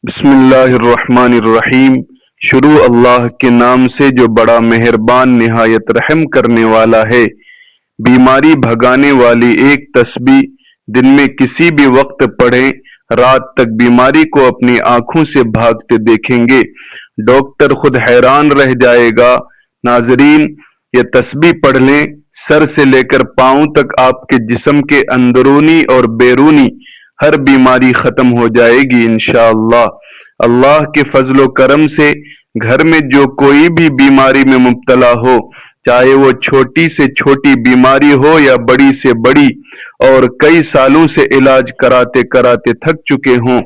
بسم اللہ الرحمن الرحیم۔ شروع اللہ کے نام سے جو بڑا مہربان نہایت رحم کرنے والا ہے۔ بیماری بھگانے والی ایک تسبیح دن میں کسی بھی وقت پڑھیں، رات تک بیماری کو اپنی آنکھوں سے بھاگتے دیکھیں گے، ڈاکٹر خود حیران رہ جائے گا۔ ناظرین، یہ تسبیح پڑھ لیں، سر سے لے کر پاؤں تک آپ کے جسم کے اندرونی اور بیرونی ہر بیماری ختم ہو جائے گی انشاءاللہ۔ اللہ کے فضل و کرم سے گھر میں جو کوئی بھی بیماری میں مبتلا ہو، چاہے وہ چھوٹی سے چھوٹی بیماری ہو یا بڑی سے بڑی، اور کئی سالوں سے علاج کراتے کراتے تھک چکے ہوں،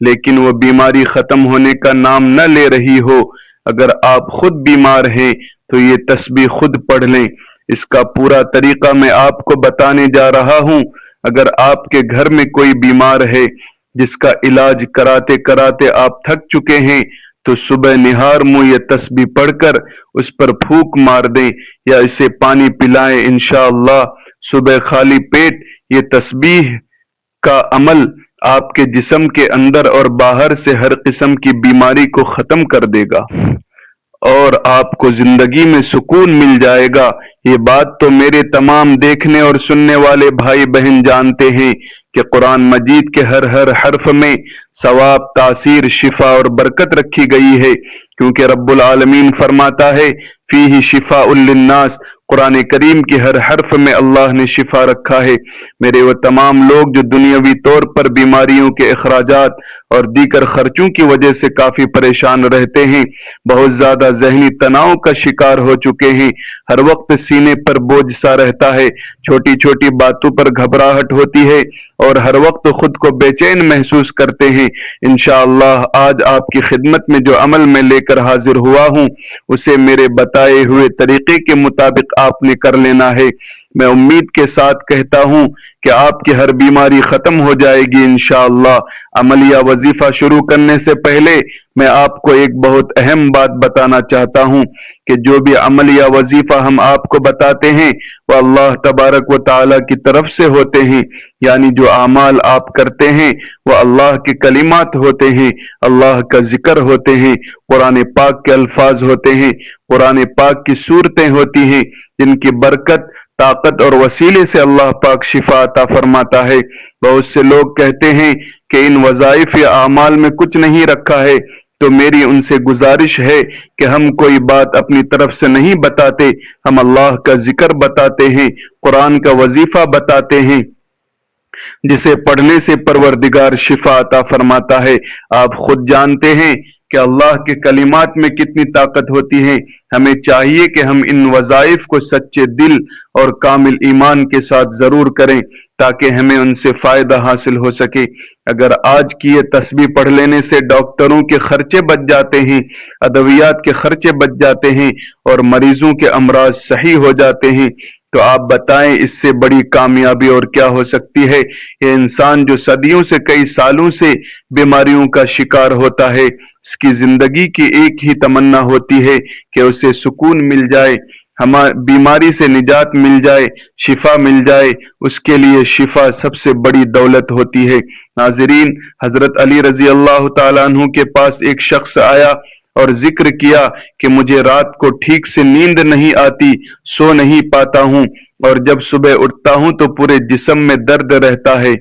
لیکن وہ بیماری ختم ہونے کا نام نہ لے رہی ہو، اگر آپ خود بیمار ہیں تو یہ تسبیح خود پڑھ لیں۔ اس کا پورا طریقہ میں آپ کو بتانے جا رہا ہوں۔ اگر آپ کے گھر میں کوئی بیمار ہے جس کا علاج کراتے کراتے آپ تھک چکے ہیں، تو صبح نہار منہ یہ تسبیح پڑھ کر اس پر پھونک مار دیں یا اسے پانی پلائیں انشاءاللہ۔ صبح خالی پیٹ یہ تسبیح کا عمل آپ کے جسم کے اندر اور باہر سے ہر قسم کی بیماری کو ختم کر دے گا اور آپ کو زندگی میں سکون مل جائے گا۔ یہ بات تو میرے تمام دیکھنے اور سننے والے بھائی بہن جانتے ہیں کہ قرآن مجید کے ہر حرف میں ثواب، تاثیر، شفا اور برکت رکھی گئی ہے، کیونکہ رب العالمین فرماتا ہے فیہ شفاء للناس۔ قرآن کریم کی ہر حرف میں اللہ نے شفا رکھا ہے۔ میرے وہ تمام لوگ جو دنیاوی طور پر بیماریوں کے اخراجات اور دیگر خرچوں کی وجہ سے کافی پریشان رہتے ہیں، بہت زیادہ ذہنی تناؤ کا شکار ہو چکے ہیں، ہر وقت سینے پر بوجھ سا رہتا ہے، چھوٹی چھوٹی باتوں پر گھبراہٹ ہوتی ہے اور ہر وقت خود کو بے چین محسوس کرتے ہیں، انشاءاللہ آج آپ کی خدمت میں جو عمل میں لے کر حاضر ہوا ہوں اسے میرے بتائے ہوئے طریقے کے مطابق آپ نے کر لینا ہے۔ میں امید کے ساتھ کہتا ہوں کہ آپ کی ہر بیماری ختم ہو جائے گی انشاءاللہ۔ عمل یا وظیفہ شروع کرنے سے پہلے میں آپ کو ایک بہت اہم بات بتانا چاہتا ہوں کہ جو بھی عمل یا وظیفہ ہم آپ کو بتاتے ہیں وہ اللہ تبارک و تعالیٰ کی طرف سے ہوتے ہیں، یعنی جو اعمال آپ کرتے ہیں وہ اللہ کے کلمات ہوتے ہیں، اللہ کا ذکر ہوتے ہیں، قرآن پاک کے الفاظ ہوتے ہیں، قرآن پاک کی صورتیں ہوتی ہیں جن کی برکت، طاقت اور وسیلے سے اللہ پاک شفا عطا فرماتا ہے۔ بہت سے لوگ کہتے ہیں کہ ان وظائف یا اعمال میں کچھ نہیں رکھا ہے، تو میری ان سے گزارش ہے کہ ہم کوئی بات اپنی طرف سے نہیں بتاتے، ہم اللہ کا ذکر بتاتے ہیں، قرآن کا وظیفہ بتاتے ہیں جسے پڑھنے سے پروردگار شفا عطا فرماتا ہے۔ آپ خود جانتے ہیں کہ اللہ کے کلمات میں کتنی طاقت ہوتی ہے۔ ہمیں چاہیے کہ ہم ان وظائف کو سچے دل اور کامل ایمان کے ساتھ ضرور کریں تاکہ ہمیں ان سے فائدہ حاصل ہو سکے۔ اگر آج کی یہ تسبیح پڑھ لینے سے ڈاکٹروں کے خرچے بچ جاتے ہیں، ادویات کے خرچے بچ جاتے ہیں اور مریضوں کے امراض صحیح ہو جاتے ہیں، تو آپ بتائیں اس سے بڑی کامیابی اور کیا ہو سکتی ہے؟ یہ انسان جو صدیوں سے، کئی سالوں سے بیماریوں کا شکار ہوتا ہے، اس کی زندگی کی ایک ہی تمنا ہوتی ہے کہ اسے سکون مل جائے، بیماری سے نجات مل جائے، شفا مل جائے۔ اس کے لیے شفا سب سے بڑی دولت ہوتی ہے۔ ناظرین، حضرت علی رضی اللہ تعالیٰ عنہ کے پاس ایک شخص آیا اور ذکر کیا کہ مجھے رات کو ٹھیک سے نیند نہیں آتی، سو نہیں پاتا ہوں، اور جب صبح اٹھتا ہوں تو پورے جسم میں درد رہتا ہے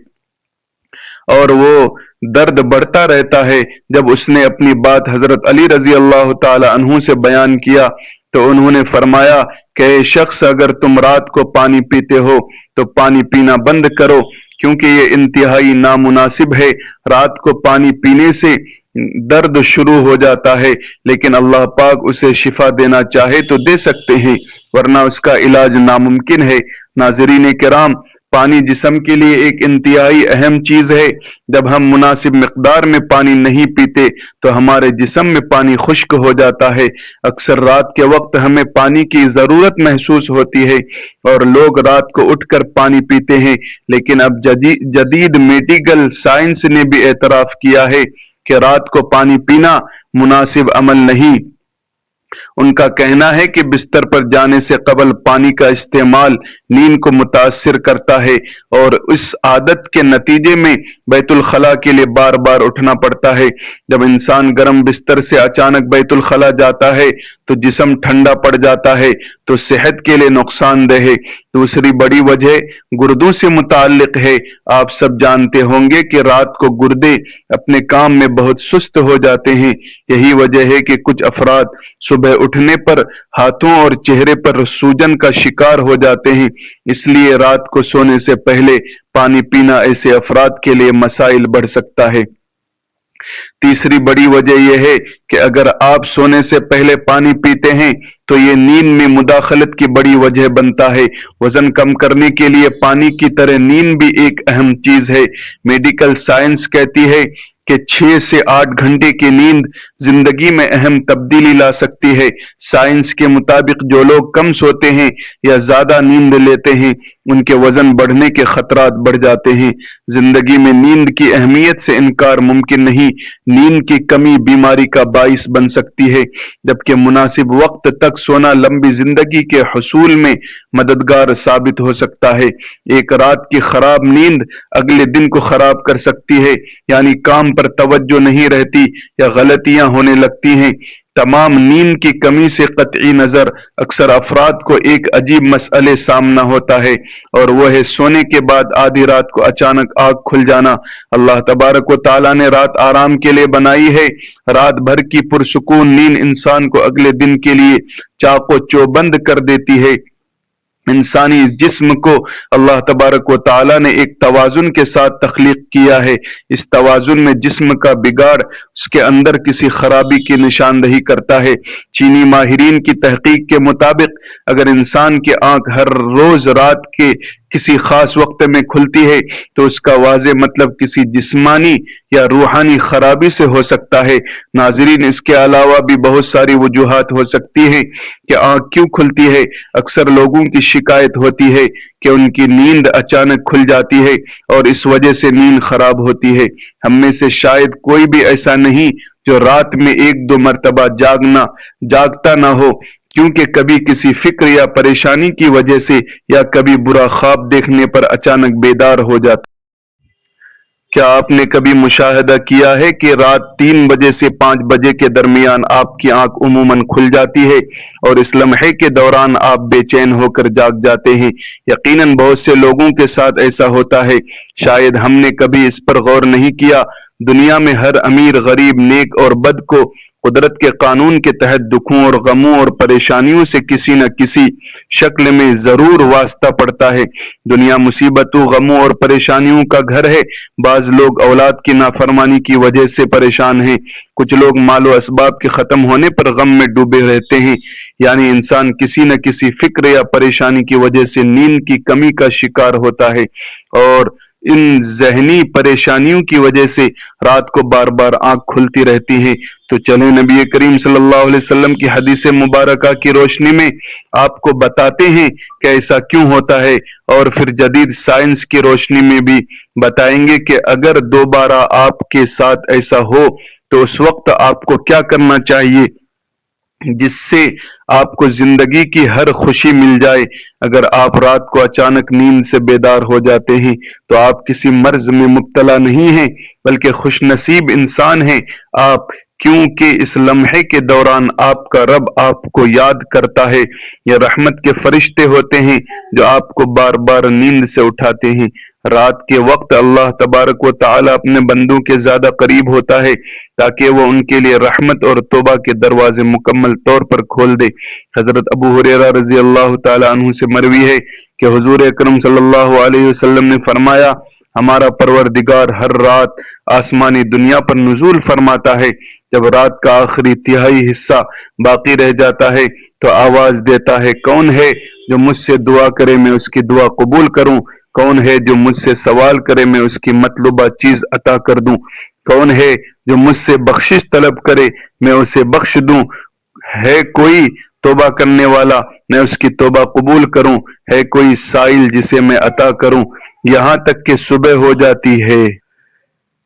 اور وہ درد بڑھتا رہتا ہے۔ جب اس نے اپنی بات حضرت علی رضی اللہ تعالی عنہ سے بیان کیا تو انہوں نے فرمایا کہ اے شخص، اگر تم رات کو پانی پیتے ہو تو پانی پینا بند کرو، کیونکہ یہ انتہائی نامناسب ہے۔ رات کو پانی پینے سے درد شروع ہو جاتا ہے، لیکن اللہ پاک اسے شفا دینا چاہے تو دے سکتے ہیں، ورنہ اس کا علاج ناممکن ہے۔ ناظرین کرام، پانی جسم کے لیے ایک انتہائی اہم چیز ہے۔ جب ہم مناسب مقدار میں پانی نہیں پیتے تو ہمارے جسم میں پانی خشک ہو جاتا ہے۔ اکثر رات کے وقت ہمیں پانی کی ضرورت محسوس ہوتی ہے اور لوگ رات کو اٹھ کر پانی پیتے ہیں، لیکن اب جدید میڈیکل سائنس نے بھی اعتراف کیا ہے کہ رات کو پانی پینا مناسب عمل نہیں۔ ان کا کہنا ہے کہ بستر پر جانے سے قبل پانی کا استعمال نیند کو متاثر کرتا ہے اور اس عادت کے نتیجے میں بیت الخلاء کے لیے بار بار اٹھنا پڑتا ہے۔ جب انسان گرم بستر سے اچانک بیت الخلاء جاتا ہے تو جسم ٹھنڈا پڑ جاتا ہے تو صحت کے لیے نقصان دہ ہے۔ دوسری بڑی وجہ گردوں سے متعلق ہے۔ آپ سب جانتے ہوں گے کہ رات کو گردے اپنے کام میں بہت سست ہو جاتے ہیں۔ یہی وجہ ہے کہ کچھ افراد صبح اٹھنے پر ہاتھوں اور چہرے پر سوجن کا شکار ہو جاتے ہیں۔ اس لیے رات کو سونے سے پہلے پانی پینا ایسے افراد کے لیے مسائل بڑھ سکتا ہے۔ تیسری بڑی وجہ یہ ہے کہ اگر آپ سونے سے پہلے پانی پیتے ہیں تو یہ نیند میں مداخلت کی بڑی وجہ بنتا ہے۔ وزن کم کرنے کے لیے پانی کی طرح نیند بھی ایک اہم چیز ہے۔ میڈیکل سائنس کہتی ہے کہ 6 سے 8 گھنٹے کی نیند زندگی میں اہم تبدیلی لا سکتی ہے۔ سائنس کے مطابق جو لوگ کم سوتے ہیں یا زیادہ نیند لیتے ہیں ان کے وزن بڑھنے کے خطرات بڑھ جاتے ہیں۔ زندگی میں نیند کی اہمیت سے انکار ممکن نہیں۔ نیند کی کمی بیماری کا باعث بن سکتی ہے، جبکہ مناسب وقت تک سونا لمبی زندگی کے حصول میں مددگار ثابت ہو سکتا ہے۔ ایک رات کی خراب نیند اگلے دن کو خراب کر سکتی ہے، یعنی کام پر توجہ نہیں رہتی یا غلطیاں ہونے لگتی ہیں۔ تمام نیند کی کمی سے قطعی نظر اکثر افراد کو ایک عجیب مسئلے سامنا ہوتا ہے، اور وہ ہے سونے کے بعد آدھی رات کو اچانک آنکھ کھل جانا۔ اللہ تبارک و تعالیٰ نے رات آرام کے لیے بنائی ہے۔ رات بھر کی پرسکون نیند انسان کو اگلے دن کے لیے چاق و چوبند کر دیتی ہے۔ انسانی جسم کو اللہ تبارک و تعالیٰ نے ایک توازن کے ساتھ تخلیق کیا ہے۔ اس توازن میں جسم کا بگاڑ اس کے اندر کسی خرابی کی نشاندہی کرتا ہے۔ چینی ماہرین کی تحقیق کے مطابق اگر انسان کی آنکھ ہر روز رات کے کسی خاص وقت میں کھلتی ہے تو اس کا واضح مطلب کسی جسمانی یا روحانی خرابی سے ہو سکتا ہے۔ ناظرین، اس کے علاوہ بھی بہت ساری وجوہات ہو سکتی ہیں کہ آنکھ کیوں کھلتی ہے۔ اکثر لوگوں کی شکایت ہوتی ہے کہ ان کی نیند اچانک کھل جاتی ہے اور اس وجہ سے نیند خراب ہوتی ہے۔ ہم میں سے شاید کوئی بھی ایسا نہیں جو رات میں 1-2 مرتبہ جاگتا نہ ہو، کیونکہ کبھی کسی فکر یا پریشانی کی وجہ سے یا کبھی برا خواب دیکھنے پر اچانک بیدار ہو جاتا۔ کیا آپ نے کبھی مشاہدہ کیا ہے کہ رات 3 بجے سے 5 بجے کے درمیان آپ کی آنکھ عموماً کھل جاتی ہے اور اس لمحے کے دوران آپ بے چین ہو کر جاگ جاتے ہیں؟ یقیناً بہت سے لوگوں کے ساتھ ایسا ہوتا ہے۔ شاید ہم نے کبھی اس پر غور نہیں کیا۔ دنیا میں ہر امیر، غریب، نیک اور بد کو قدرت کے قانون کے تحت دکھوں اور غموں اور پریشانیوں سے کسی نہ کسی شکل میں ضرور واسطہ پڑتا ہے۔ دنیا مصیبتوں، غموں اور پریشانیوں کا گھر ہے۔ بعض لوگ اولاد کی نافرمانی کی وجہ سے پریشان ہیں، کچھ لوگ مال و اسباب کے ختم ہونے پر غم میں ڈوبے رہتے ہیں۔ یعنی انسان کسی نہ کسی فکر یا پریشانی کی وجہ سے نیند کی کمی کا شکار ہوتا ہے، اور ان ذہنی پریشانیوں کی وجہ سے رات کو بار بار آنکھ کھلتی رہتی ہے۔ تو چلیں نبی کریم صلی اللہ علیہ وسلم کی حدیث مبارکہ کی روشنی میں آپ کو بتاتے ہیں کہ ایسا کیوں ہوتا ہے، اور پھر جدید سائنس کی روشنی میں بھی بتائیں گے کہ اگر دوبارہ آپ کے ساتھ ایسا ہو تو اس وقت آپ کو کیا کرنا چاہیے جس سے آپ کو زندگی کی ہر خوشی مل جائے۔ اگر آپ رات کو اچانک نیند سے بیدار ہو جاتے ہیں تو آپ کسی مرض میں مبتلا نہیں ہیں بلکہ خوش نصیب انسان ہیں آپ، کیونکہ اس لمحے کے دوران آپ کا رب آپ کو یاد کرتا ہے۔ یہ رحمت کے فرشتے ہوتے ہیں جو آپ کو بار بار نیند سے اٹھاتے ہیں۔ رات کے وقت اللہ تبارک و تعالی اپنے بندوں کے زیادہ قریب ہوتا ہے تاکہ وہ ان کے لیے رحمت اور توبہ کے دروازے مکمل طور پر کھول دے۔ حضرت ابو ہریرہ رضی اللہ تعالی عنہ سے مروی ہے کہ حضور اکرم صلی اللہ علیہ وسلم نے فرمایا، ہمارا پروردگار ہر رات آسمانی دنیا پر نزول فرماتا ہے۔ جب رات کا آخری تہائی حصہ باقی رہ جاتا ہے تو آواز دیتا ہے، کون ہے جو مجھ سے دعا کرے میں اس کی دعا قبول کروں؟ کون ہے جو مجھ سے سوال کرے میں اس کی مطلوبہ چیز عطا کر دوں؟ کون ہے جو مجھ سے بخشش طلب کرے میں اسے بخش دوں؟ ہے کوئی توبہ کرنے والا میں اس کی توبہ قبول کروں؟ ہے کوئی سائل جسے میں عطا کروں؟ یہاں تک کہ صبح ہو جاتی ہے۔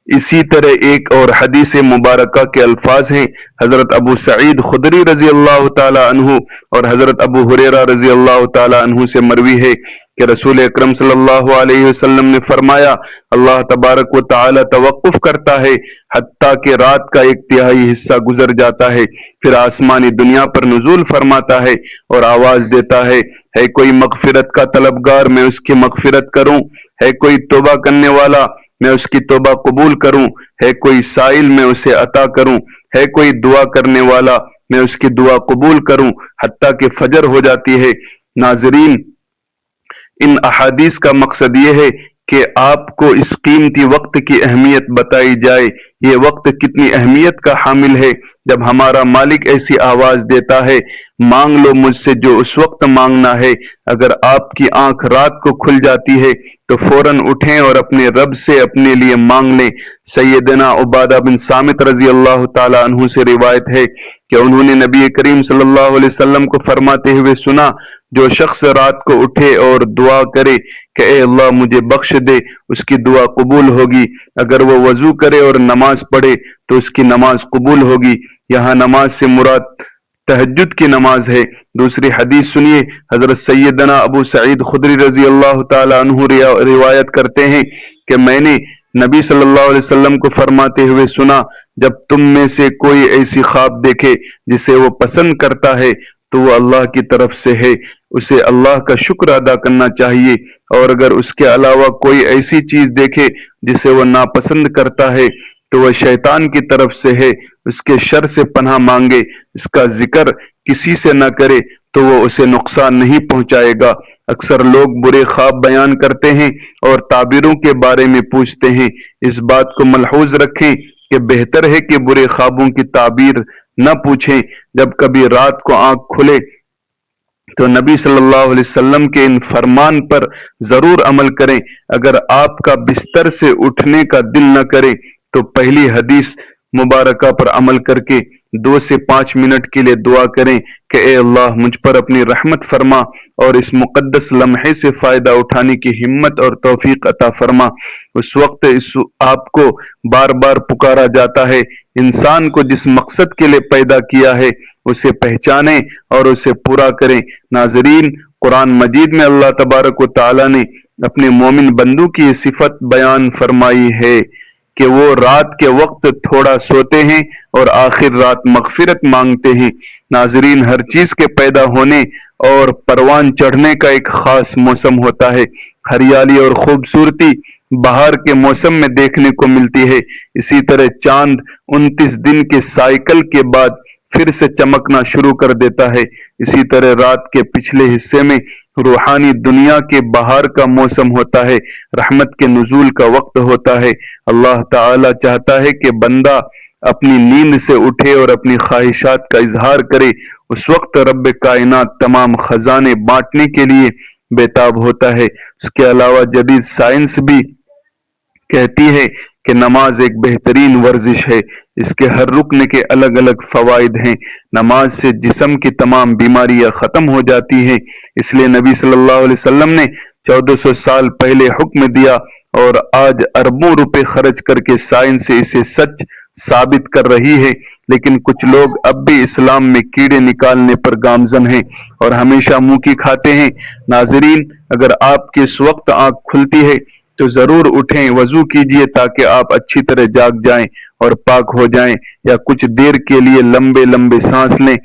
اسی طرح ایک اور حدیث مبارکہ کے الفاظ ہیں، حضرت ابو سعید خدری رضی اللہ تعالی عنہ اور حضرت ابو ہریرہ رضی اللہ تعالی عنہ سے مروی ہے کہ رسول اکرم صلی اللہ علیہ وسلم نے فرمایا، اللہ تبارک و تعالی توقف کرتا ہے حتیٰ کہ رات کا 1/3 حصہ گزر جاتا ہے، پھر آسمانی دنیا پر نزول فرماتا ہے اور آواز دیتا ہے کوئی مغفرت کا طلبگار، میں اس کی مغفرت کروں، ہے کوئی توبہ کرنے والا، میں اس کی توبہ قبول کروں، ہے کوئی سائل، میں اسے عطا کروں، ہے کوئی دعا کرنے والا، میں اس کی دعا قبول کروں، حتیٰ کہ فجر ہو جاتی ہے۔ ناظرین، ان احادیث کا مقصد یہ ہے کہ آپ کو اس قیمتی وقت کی اہمیت بتائی جائے، یہ وقت کتنی اہمیت کا حامل ہے۔ جب ہمارا مالک ایسی آواز دیتا ہے، مانگ لو مجھ سے جو اس وقت مانگنا ہے، اگر آپ کی آنکھ رات کو کھل جاتی ہے تو فوراً اٹھیں اور اپنے رب سے اپنے لیے مانگ لیں۔ سیدنا عبادہ بن صامت رضی اللہ تعالی عنہ سے روایت ہے کہ انہوں نے نبی کریم صلی اللہ علیہ وسلم کو فرماتے ہوئے سنا، جو شخص رات کو اٹھے اور دعا کرے کہ اے اللہ مجھے بخش دے، اس کی دعا قبول ہوگی۔ اگر وہ وضو کرے اور نماز پڑھے تو اس کی نماز قبول ہوگی۔ یہاں نماز سے مراد تہجد کی نماز ہے۔ دوسری حدیث سنیے، حضرت سیدنا ابو سعید خدری رضی اللہ تعالی عنہ روایت کرتے ہیں کہ میں نے نبی صلی اللہ علیہ وسلم کو فرماتے ہوئے سنا، جب تم میں سے کوئی ایسی خواب دیکھے جسے وہ پسند کرتا ہے تو وہ اللہ کی طرف سے ہے، اسے اللہ کا شکر ادا کرنا چاہیے، اور اگر اس کے علاوہ کوئی ایسی چیز دیکھے جسے وہ ناپسند کرتا ہے تو وہ شیطان کی طرف سے ہے، اس کے شر سے پناہ مانگے، اس کا ذکر کسی سے نہ کرے تو وہ اسے نقصان نہیں پہنچائے گا۔ اکثر لوگ برے خواب بیان کرتے ہیں اور تعبیروں کے بارے میں پوچھتے ہیں، اس بات کو ملحوظ رکھیں کہ بہتر ہے کہ برے خوابوں کی تعبیر نہ پوچھیں۔ جب کبھی رات کو آنکھ کھلے تو نبی صلی اللہ علیہ وسلم کے ان فرمان پر ضرور عمل کریں۔ اگر آپ کا بستر سے اٹھنے کا دل نہ کرے تو پہلی حدیث مبارکہ پر عمل کر کے 2 سے 5 منٹ کے لیے دعا کریں کہ اے اللہ مجھ پر اپنی رحمت فرما اور اس مقدس لمحے سے فائدہ اٹھانے کی ہمت اور توفیق عطا فرما۔ اس وقت آپ کو بار بار پکارا جاتا ہے۔ انسان کو جس مقصد کے لیے پیدا کیا ہے اسے پہچانیں اور اسے پورا کریں۔ ناظرین، قرآن مجید میں اللہ تبارک و تعالی نے اپنے مومن بندوں کی یہ صفت بیان فرمائی ہے کہ وہ رات کے وقت تھوڑا سوتے ہیں اور آخر رات مغفرت مانگتے ہیں۔ ناظرین، ہر چیز کے پیدا ہونے اور پروان چڑھنے کا ایک خاص موسم ہوتا ہے۔ ہریالی اور خوبصورتی بہار کے موسم میں دیکھنے کو ملتی ہے۔ اسی طرح چاند 29 دن کے سائیکل کے بعد پھر سے چمکنا شروع کر دیتا ہے۔ اسی طرح رات کے پچھلے حصے میں روحانی دنیا کے بہار کا موسم ہوتا ہے، رحمت کے نزول کا وقت ہوتا ہے۔ اللہ تعالی چاہتا ہے کہ بندہ اپنی نیند سے اٹھے اور اپنی خواہشات کا اظہار کرے۔ اس وقت رب کائنات تمام خزانے بانٹنے کے لیے بےتاب ہوتا ہے۔ اس کے علاوہ جدید سائنس بھی کہتی ہے کہ نماز ایک بہترین ورزش ہے، اس کے ہر رکن کے الگ الگ فوائد ہیں۔ نماز سے جسم کی تمام بیماریاں ختم ہو جاتی ہیں، اس لیے نبی صلی اللہ علیہ وسلم نے 1400 سال پہلے حکم دیا اور آج اربوں روپے خرچ کر کے سائنس اسے سچ ثابت کر رہی ہے، لیکن کچھ لوگ اب بھی اسلام میں کیڑے نکالنے پر گامزن ہیں اور ہمیشہ منہ کی کھاتے ہیں۔ ناظرین، اگر آپ کی اس وقت آنکھ کھلتی ہے تو ضرور اٹھیں، وضو کیجئے تاکہ آپ اچھی طرح جاگ جائیں اور پاک ہو جائیں، یا کچھ دیر کے لیے لمبے لمبے سانس لیں،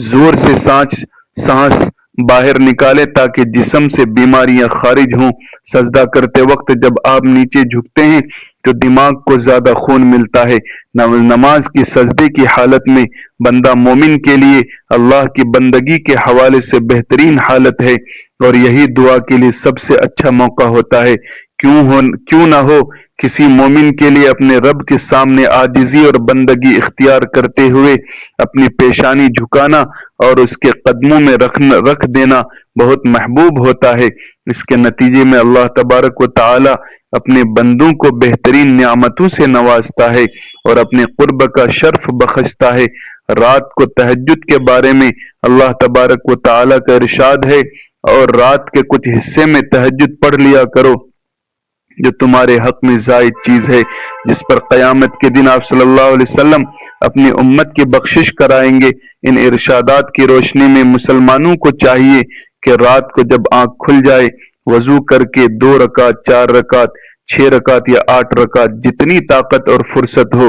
زور سے سانس باہر نکالیں تاکہ جسم سے بیماریاں خارج ہوں۔ سجدہ کرتے وقت جب آپ نیچے جھکتے ہیں تو دماغ کو زیادہ خون ملتا ہے۔ نماز کی سجدے کی حالت میں بندہ مومن کے لیے اللہ کی بندگی کے حوالے سے بہترین حالت ہے، اور یہی دعا کے لیے سب سے اچھا موقع ہوتا ہے۔ کیوں نہ ہو کسی مومن کے لیے اپنے رب کے سامنے عاجزی اور بندگی اختیار کرتے ہوئے اپنی پیشانی جھکانا اور اس کے قدموں میں رکھ دینا بہت محبوب ہوتا ہے۔ اس کے نتیجے میں اللہ تبارک و تعالی اپنے بندوں کو بہترین نعمتوں سے نوازتا ہے اور اپنے قرب کا شرف بخشتا ہے۔ رات کو تہجد کے بارے میں اللہ تبارک و تعالی کا ارشاد ہے، اور رات کے کچھ حصے میں تہجد پڑھ لیا کرو۔ جو تمہارے حق میں زائد چیز ہے، جس پر قیامت کے دن آپ صلی اللہ علیہ وسلم اپنی امت کی بخشش کرائیں گے۔ ان ارشادات کی روشنی میں مسلمانوں کو چاہیے کہ رات کو جب آنکھ کھل جائے وضو کر کے 2 رکعت، 4 رکعت، 6 رکعت یا 8 رکعت جتنی طاقت اور فرصت ہو،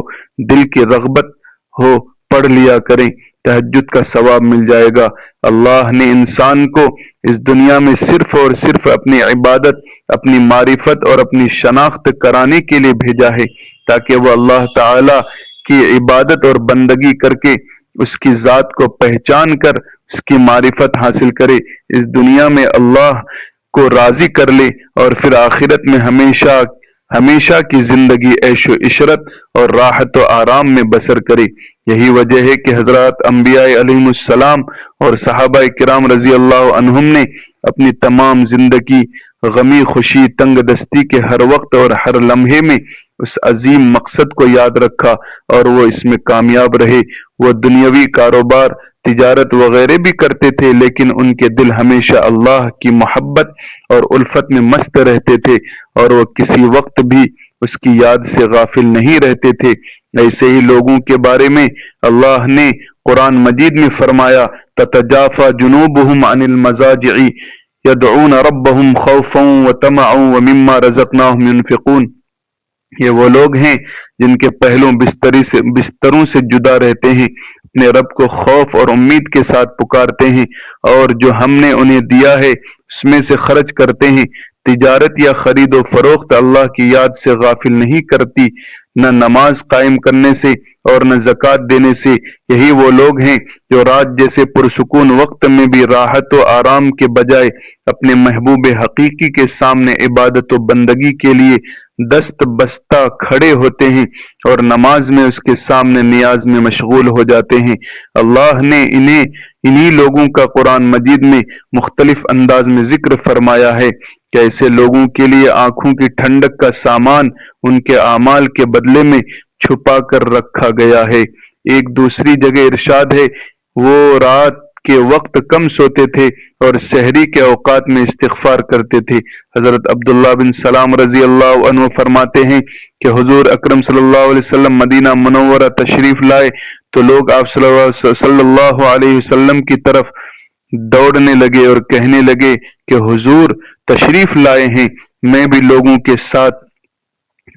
دل کی رغبت ہو، پڑھ لیا کریں، تہجد کا ثواب مل جائے گا۔ اللہ نے انسان کو اس دنیا میں صرف اور صرف اپنی عبادت، اپنی معرفت اور اپنی شناخت کرانے کے لیے بھیجا ہے، تاکہ وہ اللہ تعالی کی عبادت اور بندگی کر کے اس کی ذات کو پہچان کر اس کی معرفت حاصل کرے، اس دنیا میں اللہ کو راضی کر لے اور پھر آخرت میں ہمیشہ کی زندگی عیش و عشرت اور راحت و آرام میں بسر کرے۔ یہی وجہ ہے کہ حضرات انبیاء علیہ السلام اور صحابہ کرام رضی اللہ عنہم نے اپنی تمام زندگی غمی، خوشی، تنگ دستی کے ہر وقت اور ہر لمحے میں اس عظیم مقصد کو یاد رکھا اور وہ اس میں کامیاب رہے۔ وہ دنیاوی کاروبار، تجارت وغیرہ بھی کرتے تھے، لیکن ان کے دل ہمیشہ اللہ کی محبت اور الفت میں مست رہتے تھے اور وہ کسی وقت بھی اس کی یاد سے غافل نہیں رہتے تھے۔ ایسے ہی لوگوں کے بارے میں اللہ نے قرآن مجید میں فرمایا، تتجافى جنوبهم عن المضاجع يدعون ربهم خوفا وطمعا ومما رزقناهم ينفقون۔ یہ وہ لوگ ہیں جن کے پہلو بستروں سے جدا رہتے ہیں، اپنے رب کو خوف اور امید کے ساتھ پکارتے ہیں، اور جو ہم نے انہیں دیا ہے اس میں سے خرچ کرتے ہیں۔ تجارت یا خرید و فروخت اللہ کی یاد سے غافل نہیں کرتی، نہ نماز قائم کرنے سے اور نہ زکوٰۃ دینے سے۔ یہی وہ لوگ ہیں جو رات جیسے پرسکون وقت میں بھی راحت و آرام کے بجائے اپنے محبوب حقیقی کے سامنے عبادت و بندگی کے لیے دست بستہ کھڑے ہوتے ہیں اور نماز میں اس کے سامنے نیاز میں مشغول ہو جاتے ہیں۔ اللہ نے انہی لوگوں کا قرآن مجید میں مختلف انداز میں ذکر فرمایا ہے کہ ایسے لوگوں کے لیے آنکھوں کی ٹھنڈک کا سامان ان کے اعمال کے بدلے میں چھپا کر رکھا گیا ہے۔ ایک دوسری جگہ ارشاد ہے، وہ رات کے وقت کم سوتے تھے اور سحری کے اوقات میں استغفار کرتے تھے۔ حضرت عبداللہ بن سلام رضی اللہ عنہ فرماتے ہیں کہ حضور اکرم صلی اللہ علیہ وسلم مدینہ منورہ تشریف لائے تو لوگ آپ صلی اللہ علیہ وسلم کی طرف دوڑنے لگے اور کہنے لگے کہ حضور تشریف لائے ہیں۔ میں بھی لوگوں کے ساتھ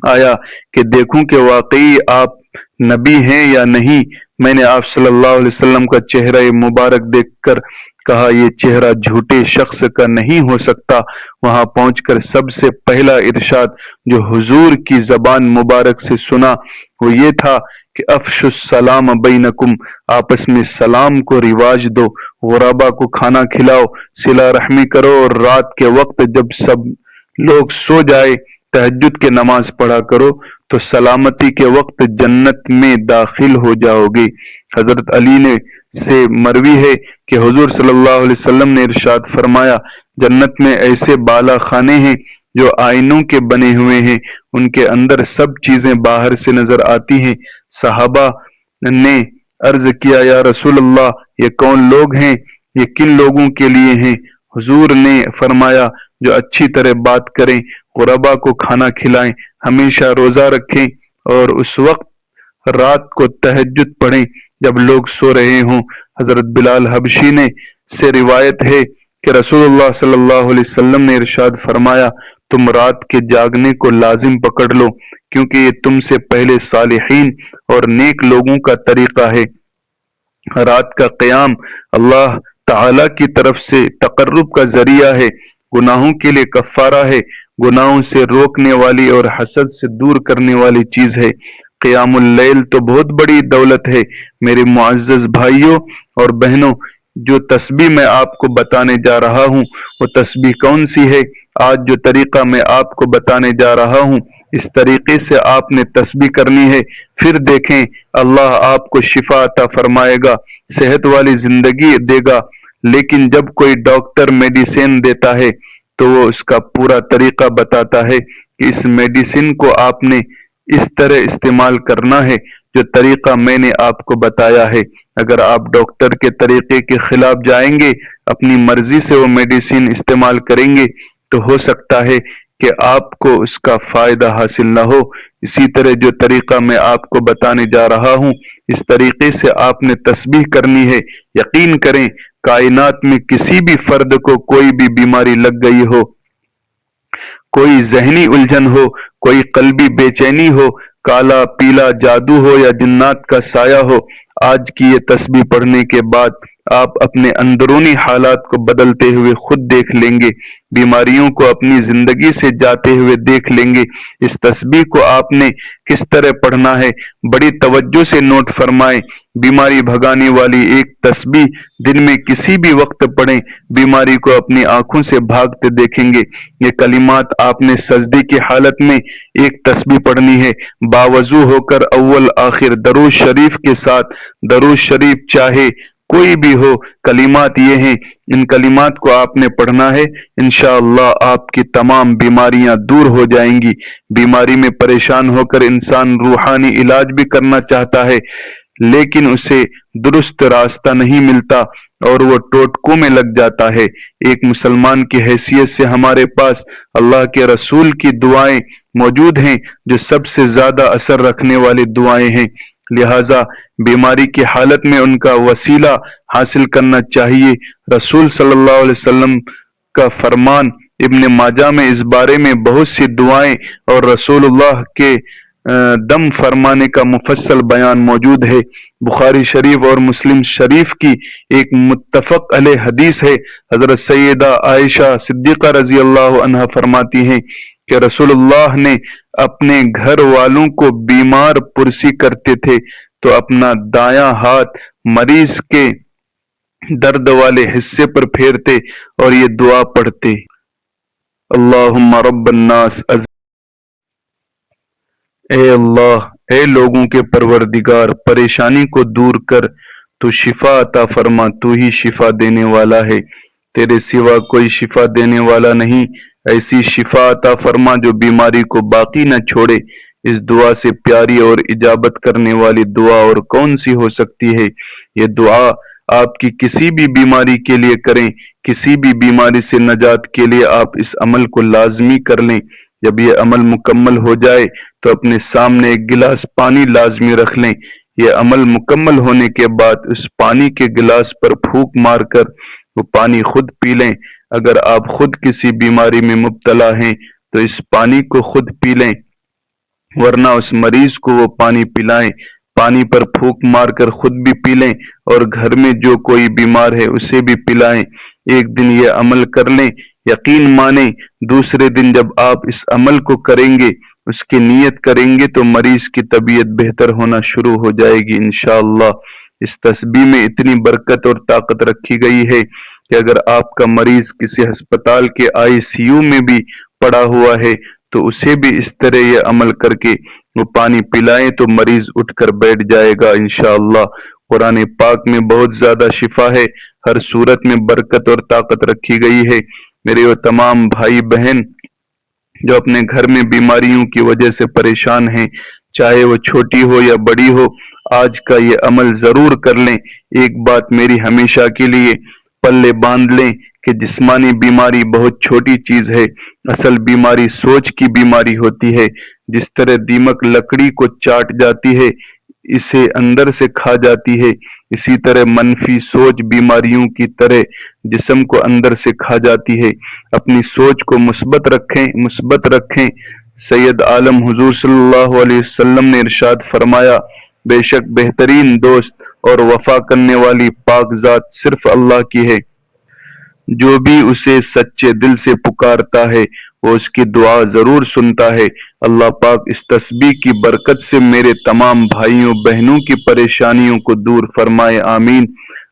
آیا کہ دیکھوں کہ واقعی آپ نبی ہیں یا نہیں۔ میں نے آپ صلی اللہ علیہ وسلم کا چہرہ مبارک دیکھ کر کہا، یہ چہرہ جھوٹے شخص کا نہیں ہو سکتا۔ وہاں پہنچ کر سب سے پہلا ارشاد جو حضور کی زبان مبارک سے سنا وہ یہ تھا کہ افشوا السلام بینکم، آپس میں سلام کو رواج دو، غربا کو کھانا کھلاؤ، صلہ رحمی کرو، اور رات کے وقت جب سب لوگ سو جائے تہجد کے نماز پڑھا کرو تو سلامتی کے وقت جنت میں داخل ہو جاؤ گے۔ حضرت علی نے سے مروی ہے کہ حضور صلی اللہ علیہ وسلم نے ارشاد فرمایا، جنت میں ایسے بالا خانے ہیں جو آئینوں کے بنے ہوئے ہیں، ان کے اندر سب چیزیں باہر سے نظر آتی ہیں۔ صحابہ نے عرض کیا، یا رسول اللہ، یہ کون لوگ ہیں؟ یہ کن لوگوں کے لیے ہیں؟ حضور نے فرمایا، جو اچھی طرح بات کریں، غربا کو کھانا کھلائیں، ہمیشہ روزہ رکھیں اور اس وقت رات کو تہجد پڑھیں جب لوگ سو رہے ہوں۔ حضرت بلال حبشی نے سے روایت ہے کہ رسول اللہ صلی اللہ علیہ وسلم نے ارشاد فرمایا، تم رات کے جاگنے کو لازم پکڑ لو، کیونکہ یہ تم سے پہلے صالحین اور نیک لوگوں کا طریقہ ہے۔ رات کا قیام اللہ تعالی کی طرف سے تقرب کا ذریعہ ہے، گناہوں کے لیے کفارہ ہے، گناہوں سے روکنے والی اور حسد سے دور کرنے والی چیز ہے۔ قیام اللیل تو بہت بڑی دولت ہے۔ میرے معزز بھائیوں اور بہنوں، جو تسبیح میں آپ کو بتانے جا رہا ہوں وہ تسبیح کون سی ہے؟ آج جو طریقہ میں آپ کو بتانے جا رہا ہوں اس طریقے سے آپ نے تسبیح کرنی ہے، پھر دیکھیں اللہ آپ کو شفا عطا فرمائے گا، صحت والی زندگی دے گا۔ لیکن جب کوئی ڈاکٹر میڈیسن دیتا ہے تو وہ اس کا پورا طریقہ بتاتا ہے کہ اس میڈیسن کو آپ نے اس طرح استعمال کرنا ہے جو طریقہ میں نے آپ کو بتایا ہے۔ اگر آپ ڈاکٹر کے طریقے کے خلاف جائیں گے، اپنی مرضی سے وہ میڈیسن استعمال کریں گے تو ہو سکتا ہے کہ آپ کو اس کا فائدہ حاصل نہ ہو۔ اسی طرح جو طریقہ میں آپ کو بتانے جا رہا ہوں، اس طریقے سے آپ نے تسبیح کرنی ہے۔ یقین کریں کائنات میں کسی بھی فرد کو کوئی بھی بیماری لگ گئی ہو، کوئی ذہنی الجھن ہو، کوئی قلبی بے چینی ہو، کالا پیلا جادو ہو یا جنات کا سایہ ہو، آج کی یہ تسبیح پڑھنے کے بعد آپ اپنے اندرونی حالات کو بدلتے ہوئے خود دیکھ لیں گے، بیماریوں کو اپنی زندگی سے جاتے ہوئے دیکھ لیں گے۔ اس تسبیح کو آپ نے کس طرح پڑھنا ہے بڑی توجہ سے نوٹ فرمائیں۔ بیماری بھگانے والی ایک تسبیح دن میں کسی بھی وقت پڑھیں، بیماری کو اپنی آنکھوں سے بھاگتے دیکھیں گے۔ یہ کلمات آپ نے سجدے کی حالت میں ایک تسبیح پڑھنی ہے، باوضو ہو کر اول آخر درود شریف کے ساتھ۔ درود شریف چاہے کوئی بھی ہو، کلمات یہ ہیں، ان کلمات کو آپ نے پڑھنا ہے، انشاءاللہ آپ کی تمام بیماریاں دور ہو جائیں گی۔ بیماری میں پریشان ہو کر انسان روحانی علاج بھی کرنا چاہتا ہے، لیکن اسے درست راستہ نہیں ملتا اور وہ ٹوٹکوں میں لگ جاتا ہے۔ ایک مسلمان کی حیثیت سے ہمارے پاس اللہ کے رسول کی دعائیں موجود ہیں جو سب سے زیادہ اثر رکھنے والی دعائیں ہیں، لہٰذا بیماری کی حالت میں ان کا وسیلہ حاصل کرنا چاہیے۔ رسول صلی اللہ علیہ وسلم کا فرمان ابن ماجہ میں اس بارے میں بہت سی دعائیں اور رسول اللہ کے دم فرمانے کا مفصل بیان موجود ہے۔ بخاری شریف اور مسلم شریف کی ایک متفق علیہ حدیث ہے، حضرت سیدہ عائشہ صدیقہ رضی اللہ عنہا فرماتی ہیں کہ رسول اللہ نے اپنے گھر والوں کو بیمار پرسی کرتے تھے تو اپنا دایاں ہاتھ مریض کے درد والے حصے پر پھیرتے اور یہ دعا پڑھتے، اللہم رب الناس، اے اللہ، اے لوگوں کے پروردگار، پریشانی کو دور کر، تو شفا عطا فرما، تو ہی شفا دینے والا ہے، تیرے سوا کوئی شفا دینے والا نہیں، ایسی شفا عطا فرما جو بیماری کو باقی نہ چھوڑے۔ اس دعا سے پیاری اور اجابت کرنے والی دعا اور کون سی ہو سکتی ہے؟ یہ دعا آپ کی کسی بھی بیماری کے لیے کریں، کسی بھی بیماری سے نجات کے لیے آپ اس عمل کو لازمی کر لیں۔ جب یہ عمل مکمل ہو جائے تو اپنے سامنے ایک گلاس پانی لازمی رکھ لیں۔ یہ عمل مکمل ہونے کے بعد اس پانی کے گلاس پر پھونک مار کر وہ پانی خود پی لیں۔ اگر آپ خود کسی بیماری میں مبتلا ہیں تو اس پانی کو خود پی لیں، ورنہ اس مریض کو وہ پانی پلائیں۔ پانی پر پھونک مار کر خود بھی پی لیں اور گھر میں جو کوئی بیمار ہے اسے بھی پلائیں۔ ایک دن یہ عمل کر لیں، یقین مانیں دوسرے دن جب آپ اس عمل کو کریں گے، اس کی نیت کریں گے تو مریض کی طبیعت بہتر ہونا شروع ہو جائے گی انشاءاللہ۔ اس تسبیح میں اتنی برکت اور طاقت رکھی گئی ہے کہ اگر آپ کا مریض کسی ہسپتال کے ICU میں بھی پڑا ہوا ہے تو اسے بھی اس طرح یہ عمل کر کے وہ پانی پلائیں تو مریض اٹھ کر بیٹھ جائے گا انشاءاللہ۔ قرآن پاک میں بہت زیادہ شفا ہے، ہر صورت میں برکت اور طاقت رکھی گئی ہے۔ میرے وہ تمام بھائی بہن جو اپنے گھر میں بیماریوں کی وجہ سے پریشان ہیں، چاہے وہ چھوٹی ہو یا بڑی ہو، آج کا یہ عمل ضرور کر لیں۔ ایک بات میری ہمیشہ کے لیے پلے باندھ لیں کہ جسمانی بیماری بہت چھوٹی چیز ہے، اصل بیماری سوچ کی بیماری ہوتی ہے۔ جس طرح دیمک لکڑی کو چاٹ جاتی ہے، اسے اندر سے کھا جاتی ہے، اسی طرح منفی سوچ بیماریوں کی طرح جسم کو اندر سے کھا جاتی ہے۔ اپنی سوچ کو مثبت رکھیں۔ سید عالم حضور صلی اللہ علیہ وسلم نے ارشاد فرمایا، بے شک بہترین دوست اور وفا کرنے والی پاک ذات صرف اللہ کی ہے، جو بھی اسے سچے دل سے پکارتا ہے وہ اس کی دعا ضرور سنتا ہے۔ اللہ پاک اس تسبیح کی برکت سے میرے تمام بھائیوں بہنوں کی پریشانیوں کو دور فرمائے، آمین۔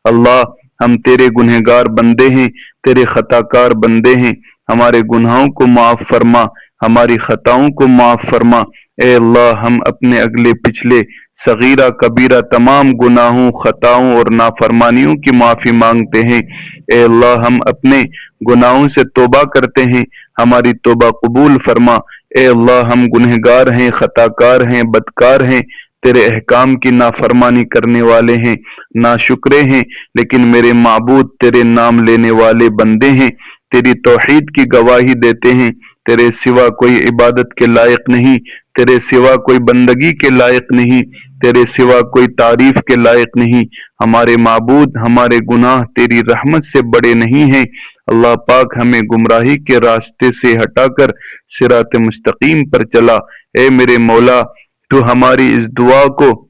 اللہ، ہم تیرے گنہگار بندے ہیں، تیرے خطا کار بندے ہیں، ہمارے گناہوں کو معاف فرما، ہماری خطاؤں کو معاف فرما۔ اے اللہ، ہم اپنے اگلے پچھلے صغیرہ کبیرہ تمام گناہوں، خطاؤں اور نافرمانیوں کی معافی مانگتے ہیں۔ اے اللہ، ہم اپنے گناہوں سے توبہ کرتے ہیں، ہماری توبہ قبول فرما۔ اے اللہ، ہم گنہگار ہیں، خطا کار ہیں، بدکار ہیں، تیرے احکام کی نافرمانی کرنے والے ہیں، ناشکرے ہیں، لیکن میرے معبود تیرے نام لینے والے بندے ہیں، تیری توحید کی گواہی دیتے ہیں، تیرے سوا کوئی عبادت کے لائق نہیں، تیرے سوا کوئی بندگی کے لائق نہیں، تیرے سوا کوئی تعریف کے لائق نہیں۔ ہمارے معبود، ہمارے گناہ تیری رحمت سے بڑے نہیں ہیں۔ اللہ پاک ہمیں گمراہی کے راستے سے ہٹا کر صراط مستقیم پر چلا۔ اے میرے مولا، تو ہماری اس دعا کو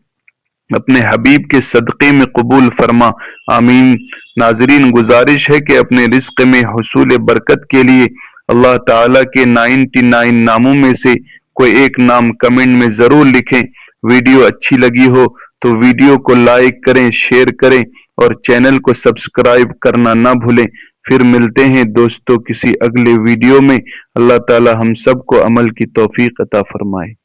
اپنے حبیب کے صدقے میں قبول فرما، آمین۔ ناظرین، گزارش ہے کہ اپنے رزق میں حصول برکت کے لیے اللہ تعالیٰ کے 99 ناموں میں سے کوئی ایک نام کمنٹ میں ضرور لکھیں۔ ویڈیو اچھی لگی ہو تو ویڈیو کو لائک کریں، شیئر کریں اور چینل کو سبسکرائب کرنا نہ بھولیں۔ پھر ملتے ہیں دوستو کسی اگلے ویڈیو میں۔ اللہ تعالیٰ ہم سب کو عمل کی توفیق عطا فرمائے۔